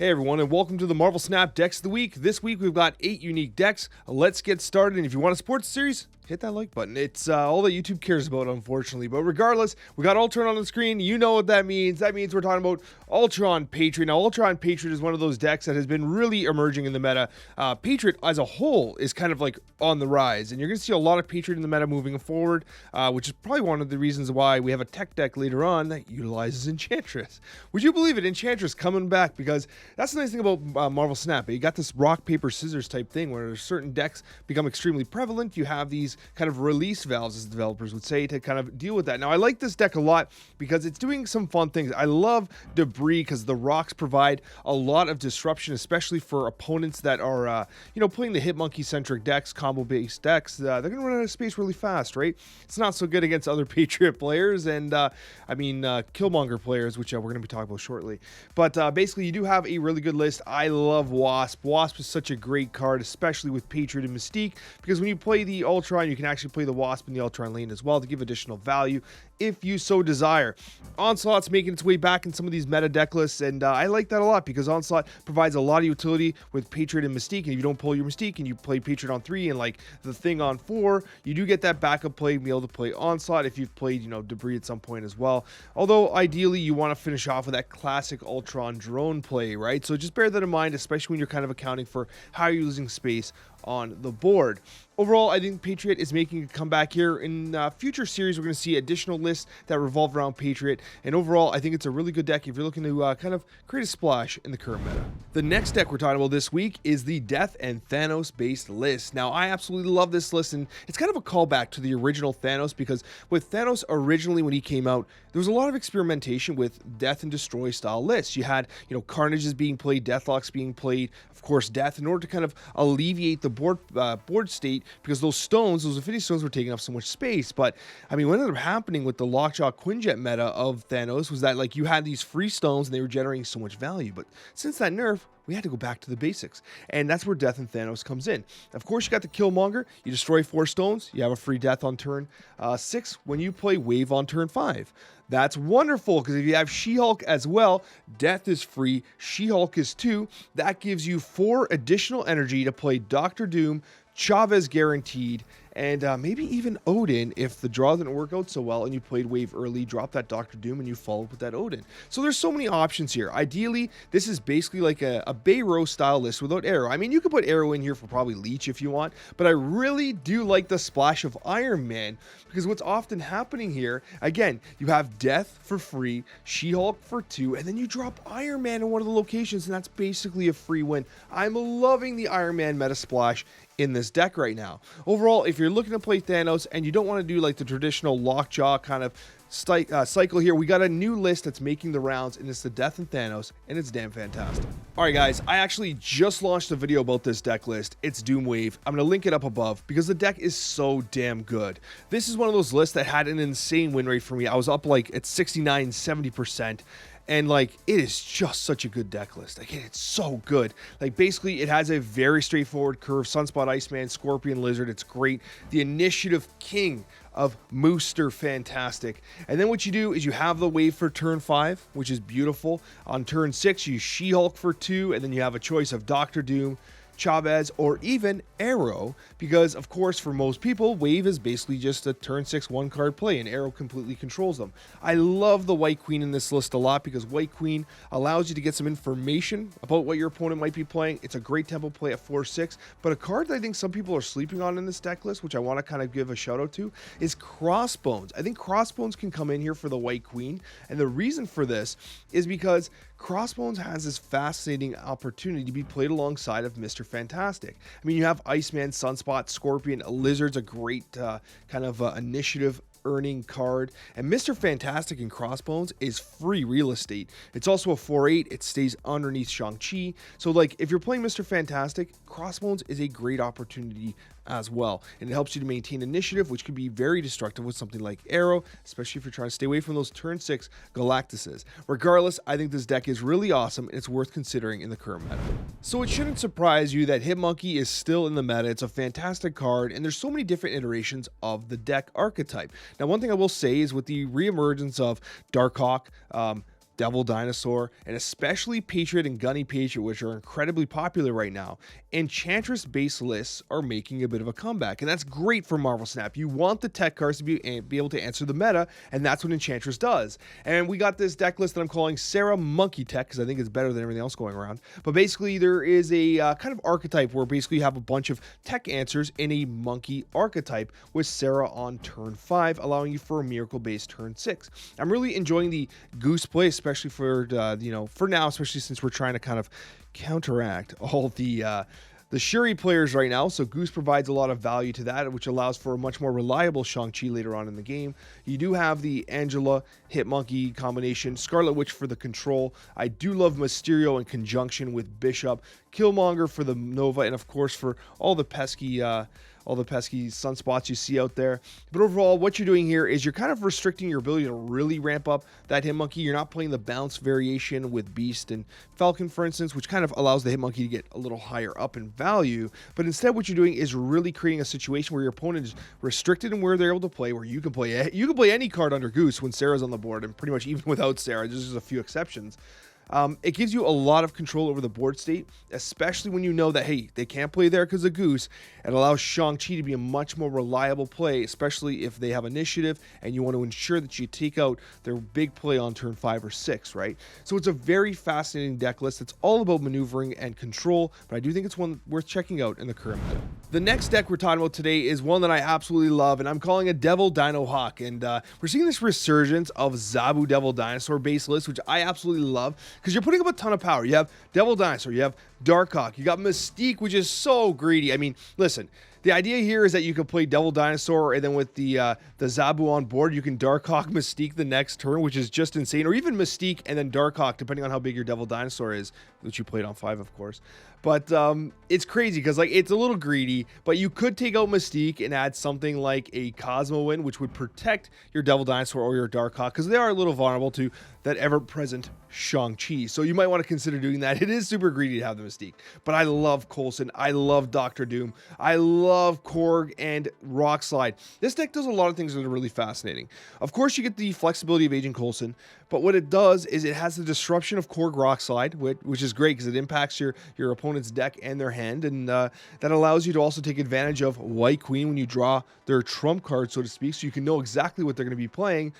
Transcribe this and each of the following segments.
Hey everyone, and welcome to the Marvel Snap Decks of the Week. This week we've got 8 unique decks. Let's get started, and if you want to support the series, hit that like button. It's all that YouTube cares about, unfortunately. But regardless, we got Ultron on the screen. You know what that means. That means we're talking about Ultron Patriot. Now, Ultron Patriot is one of those decks that has been really emerging in the meta. Patriot as a whole is kind of like on the rise, and you're going to see a lot of Patriot in the meta moving forward, which is probably one of the reasons why we have a tech deck later on that utilizes Enchantress. Would you believe it? Enchantress coming back, because that's the nice thing about Marvel Snap. You got this rock, paper, scissors type thing where certain decks become extremely prevalent. You have these kind of release valves, as developers would say, to kind of deal with that. Now, I like this deck a lot because it's doing some fun things. I love Debris because the rocks provide a lot of disruption, especially for opponents that are, playing the Hitmonkey-centric decks, combo-based decks. They're going to run out of space really fast, right? It's not so good against other Patriot players and, Killmonger players, which we're going to be talking about shortly. But basically, you do have a really good list. I love Wasp. Wasp is such a great card, especially with Patriot and Mystique, because when you play the Ultron, you can actually play the Wasp in the Ultron lane as well to give additional value if you so desire. Onslaught's making its way back in some of these meta deck lists, and I like that a lot because Onslaught provides a lot of utility with Patriot and Mystique, and if you don't pull your Mystique and you play Patriot on 3 and like the Thing on 4, you do get that backup play, be able to play Onslaught if you've played, Debris at some point as well. Although ideally you want to finish off with that classic Ultron drone play, right? So just bear that in mind, especially when you're kind of accounting for how you're losing space on the board. Overall, I think Patriot is making a comeback here. In future series, we're going to see additional lists that revolve around Patriot. And overall, I think it's a really good deck if you're looking to kind of create a splash in the current meta. The next deck we're talking about this week is the Death and Thanos based list. Now, I absolutely love this list, and it's kind of a callback to the original Thanos, because with Thanos originally when he came out, there was a lot of experimentation with Death and Destroy style lists. You had, Carnages being played, Deathlocks being played, of course, Death, in order to kind of alleviate the board state, because those Infinity Stones were taking up so much space. But I mean, what ended up happening with the Lockjaw Quinjet meta of Thanos was that, like, you had these free stones and they were generating so much value. But since that nerf, we had to go back to the basics, and that's where Death and Thanos comes in. Of course, you got the Killmonger. You destroy 4 stones, you have a free Death on turn 6 when you play Wave on turn 5. That's wonderful, because if you have She-Hulk as well, Death is free, She-Hulk is 2. That gives you 4 additional energy to play Doctor Doom, Chavez guaranteed, and maybe even Odin if the draw didn't work out so well and you played Wave early, drop that Doctor Doom, and you followed with that Odin. So there's so many options here. Ideally, this is basically like a Bayro style list without Arrow. I mean, you could put Arrow in here for probably Leech if you want, but I really do like the splash of Iron Man, because what's often happening here, again, you have Death for free, She-Hulk for 2, and then you drop Iron Man in one of the locations, and that's basically a free win. I'm loving the Iron Man meta splash in this deck right now. Overall, if you're looking to play Thanos and you don't want to do like the traditional Lockjaw kind of cycle here, we got a new list that's making the rounds, and it's the Death and Thanos, and it's damn fantastic. Alright guys, I actually just launched a video about this deck list. It's Doomwave. I'm going to link it up above because the deck is so damn good. This is one of those lists that had an insane win rate for me. I was up like at 69-70%. And like, it is just such a good deck list. Like, it's so good. Like, basically, it has a very straightforward curve. Sunspot, Iceman, Scorpion, Lizard. It's great. The Initiative King of Mooster, fantastic. And then what you do is you have the Wave for turn 5, which is beautiful. On turn 6, you She-Hulk for 2, and then you have a choice of Doctor Doom, Chavez, or even Arrow, because of course for most people Wave is basically just a turn 6 1-card play, and Arrow completely controls them. I love the White Queen in this list a lot, because White Queen allows you to get some information about what your opponent might be playing. It's a great tempo play at 4-6, but a card that I think some people are sleeping on in this deck list, which I want to kind of give a shout out to, is Crossbones. I think Crossbones can come in here for the White Queen, and the reason for this is because Crossbones has this fascinating opportunity to be played alongside of Mr. Fantastic. I mean, you have Iceman, Sunspot, Scorpion, Lizard's a great kind of initiative earning card, and Mr. Fantastic and Crossbones is free real estate. It's also a 4/8. It stays underneath Shang-Chi. So like, if you're playing Mr. Fantastic, Crossbones is a great opportunity as well, and it helps you to maintain initiative, which can be very destructive with something like Arrow, especially if you're trying to stay away from those turn 6 Galactuses. Regardless, I think this deck is really awesome, and it's worth considering in the current meta. So it shouldn't surprise you that Hitmonkey is still in the meta. It's a fantastic card, and there's so many different iterations of the deck archetype. Now, one thing I will say is with the reemergence of Darkhawk, Devil Dinosaur, and especially Patriot and Gunny Patriot, which are incredibly popular right now, Enchantress-based lists are making a bit of a comeback, and that's great for Marvel Snap. You want the tech cards to be able to answer the meta, and that's what Enchantress does. And we got this deck list that I'm calling Sera MonkeyTech, because I think it's better than everything else going around. But basically, there is a kind of archetype where basically you have a bunch of tech answers in a monkey archetype with Sera on turn 5, allowing you for a miracle-based turn 6. I'm really enjoying the Goose play, especially for, for now, especially since we're trying to kind of counteract all the Shuri players right now. So Goose provides a lot of value to that, which allows for a much more reliable Shang-Chi later on in the game. You do have the Angela Hitmonkey combination, Scarlet Witch for the control. I do love Mysterio in conjunction with Bishop, Killmonger for the Nova, and of course for all the pesky sunspots you see out there. But overall, what you're doing here is you're kind of restricting your ability to really ramp up that Hitmonkey. You're not playing the bounce variation with Beast and Falcon, for instance, which kind of allows the Hitmonkey to get a little higher up in value. But instead, what you're doing is really creating a situation where your opponent is restricted in where they're able to play, where you can play any card under Goose when Sera's on the board, and pretty much even without Sera. There's just a few exceptions. It gives you a lot of control over the board state, especially when you know that, hey, they can't play there because of Goose. It allows Shang-Chi to be a much more reliable play, especially if they have initiative and you want to ensure that you take out their big play on turn 5 or 6, right? So it's a very fascinating deck list. It's all about maneuvering and control, but I do think it's one worth checking out in the current meta. The next deck we're talking about today is one that I absolutely love, and I'm calling it Devil Dinohawk. And we're seeing this resurgence of Zabu Devil Dinosaur base list, which I absolutely love, because you're putting up a ton of power. You have Devil Dinosaur, you have Darkhawk, you got Mystique, which is so greedy. I mean, listen, the idea here is that you can play Devil Dinosaur, and then with the Zabu on board, you can Darkhawk Mystique the next turn, which is just insane. Or even Mystique and then Darkhawk, depending on how big your Devil Dinosaur is, which you played on 5, of course. But it's crazy because it's a little greedy, but you could take out Mystique and add something like a Cosmo Wind, which would protect your Devil Dinosaur or your Darkhawk, because they are a little vulnerable to that ever-present Shang-Chi. So you might want to consider doing that. It is super greedy to have the Mystique, but I love Coulson. I love Doctor Doom. I love Korg and Rockslide. This deck does a lot of things that are really fascinating. Of course, you get the flexibility of Agent Coulson, but what it does is it has the disruption of Korg Rockslide, which is great because it impacts your opponent's deck and their hand, and that allows you to also take advantage of White Queen when you draw their trump card, so to speak, so you can know exactly what they're going to be playing.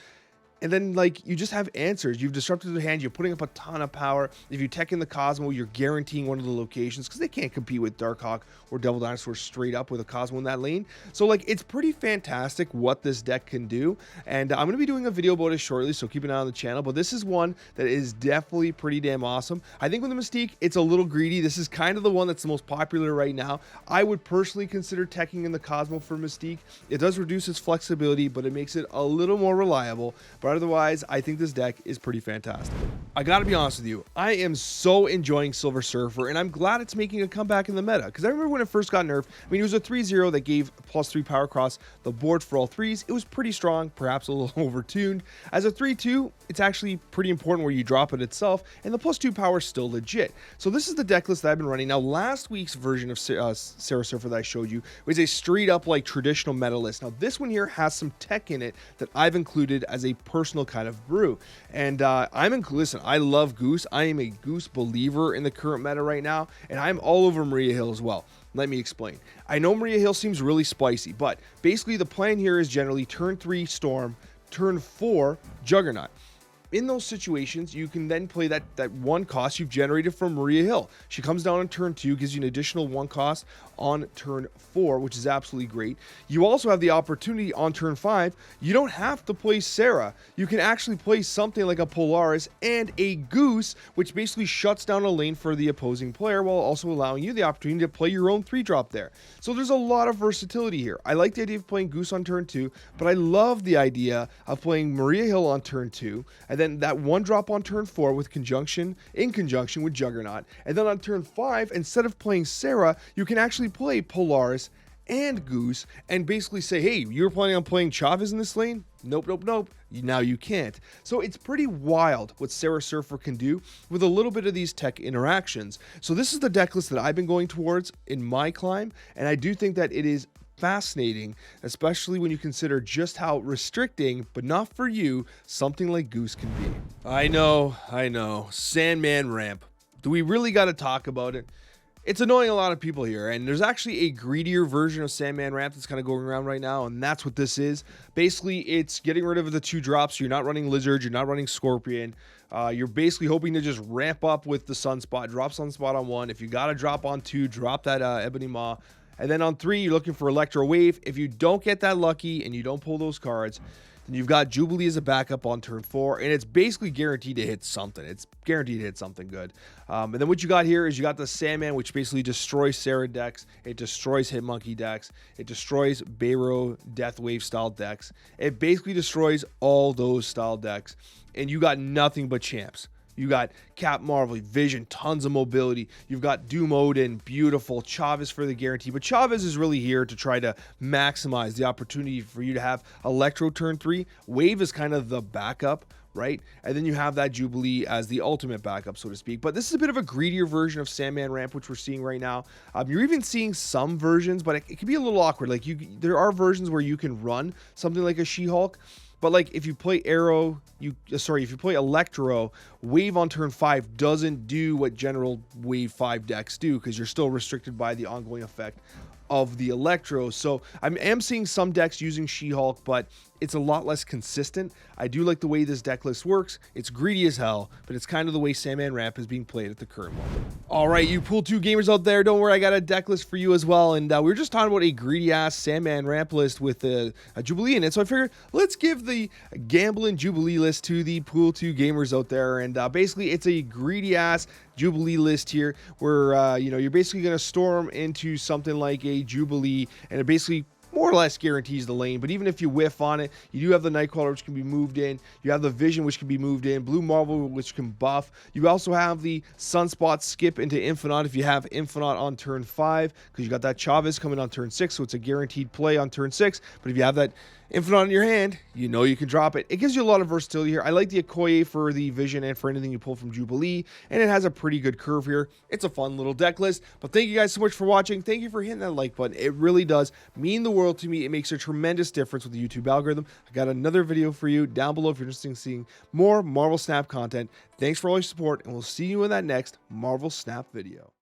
And then, you just have answers. You've disrupted their hand. You're putting up a ton of power. If you tech in the Cosmo, you're guaranteeing one of the locations because they can't compete with Darkhawk or Devil Dinosaur straight up with a Cosmo in that lane. So, it's pretty fantastic what this deck can do. And I'm going to be doing a video about it shortly, so keep an eye on the channel. But this is one that is definitely pretty damn awesome. I think with the Mystique, it's a little greedy. This is kind of the one that's the most popular right now. I would personally consider teching in the Cosmo for Mystique. It does reduce its flexibility, but it makes it a little more reliable. But otherwise, I think this deck is pretty fantastic. I gotta be honest with you, I am so enjoying Silver Surfer, and I'm glad it's making a comeback in the meta, because I remember when it first got nerfed, I mean, it was a 3-0 that gave +3 power across the board for all 3s. It was pretty strong, perhaps a little overtuned. As a 3-2, it's actually pretty important where you drop it itself, and the +2 power is still legit. So this is the deck list that I've been running. Now, last week's version of Sera Surfer that I showed you was a straight up traditional meta list. Now, this one here has some tech in it that I've included as a personal kind of brew. And listen, I love Goose. I am a Goose believer in the current meta right now, and I'm all over Maria Hill as well. Let me explain. I know Maria Hill seems really spicy, but basically the plan here is generally turn 3 Storm, turn 4 Juggernaut. In those situations, you can then play that 1 cost you've generated from Maria Hill. She comes down on turn 2, gives you an additional 1 cost on turn 4, which is absolutely great. You also have the opportunity on turn 5. You don't have to play Sera. You can actually play something like a Polaris and a Goose, which basically shuts down a lane for the opposing player while also allowing you the opportunity to play your own 3-drop there. So there's a lot of versatility here. I like the idea of playing Goose on turn 2, but I love the idea of playing Maria Hill on turn 2, and then that 1-drop on turn 4 in conjunction with Juggernaut. And then on turn 5, instead of playing Sera, you can actually play Polaris and Goose and basically say, hey, you were planning on playing Chavez in this lane? Nope, nope, nope. Now you can't. So it's pretty wild what Sera Surfer can do with a little bit of these tech interactions. So this is the deck list that I've been going towards in my climb, and I do think that it is fascinating, especially when you consider just how restricting, but not for you, something like Goose can be. I know, Sandman Ramp. Do we really got to talk about it? It's annoying a lot of people here, and there's actually a greedier version of Sandman Ramp that's kind of going around right now, and that's what this is. Basically, it's getting rid of the 2 drops. You're not running Lizard, you're not running Scorpion. You're basically hoping to just ramp up with the Sunspot. Drop Sunspot on 1. If you got to drop on 2, drop that Ebony Maw. And then on 3, you're looking for Electro Wave. If you don't get that lucky and you don't pull those cards, then you've got Jubilee as a backup on turn 4, and it's basically guaranteed to hit something. It's guaranteed to hit something good. And then what you got here is you got the Sandman, which basically destroys Sera decks. It destroys Hitmonkey decks. It destroys Bayro Deathwave style decks. It basically destroys all those style decks, and you got nothing but champs. You got Cap Marvel, Vision, tons of mobility. You've got Doom Odin, beautiful. Chavez for the guarantee. But Chavez is really here to try to maximize the opportunity for you to have Electro turn 3. Wave is kind of the backup, right? And then you have that Jubilee as the ultimate backup, so to speak. But this is a bit of a greedier version of Sandman Ramp, which we're seeing right now. You're even seeing some versions, but it can be a little awkward. Like there are versions where you can run something like a She-Hulk. But like if you play if you play Electro, Wave on turn 5 doesn't do what general Wave 5 decks do, because you're still restricted by the ongoing effect of the Electro. So I am seeing some decks using She-Hulk, but it's a lot less consistent. I do like the way this deck list works. It's greedy as hell, but it's kind of the way Sandman Ramp is being played at the current moment. All right, you Pool 2 gamers out there, don't worry, I got a deck list for you as well. And we were just talking about a greedy-ass Sandman Ramp list with a Jubilee in it. So I figured, let's give the Gambling Jubilee list to the Pool 2 gamers out there. And basically, it's a greedy-ass Jubilee list here where, you're basically going to storm into something like a Jubilee, and it basically more or less guarantees the lane. But even if you whiff on it, you do have the Nightcrawler, which can be moved in. You have the Vision, which can be moved in. Blue Marvel, which can buff. You also have the Sunspot skip into Infinite if you have Infinite on turn 5, because you got that Chavez coming on turn 6, so it's a guaranteed play on turn 6. But if you have that Infinite in your hand, you know you can drop it. It gives you a lot of versatility here. I like the Okoye for the Vision and for anything you pull from Jubilee, and it has a pretty good curve here. It's a fun little deck list. But thank you guys so much for watching. Thank you for hitting that like button. It really does mean the world to me. It makes a tremendous difference with the YouTube algorithm. I got another video for you down below if you're interested in seeing more Marvel Snap content. Thanks for all your support, and we'll see you in that next Marvel Snap video.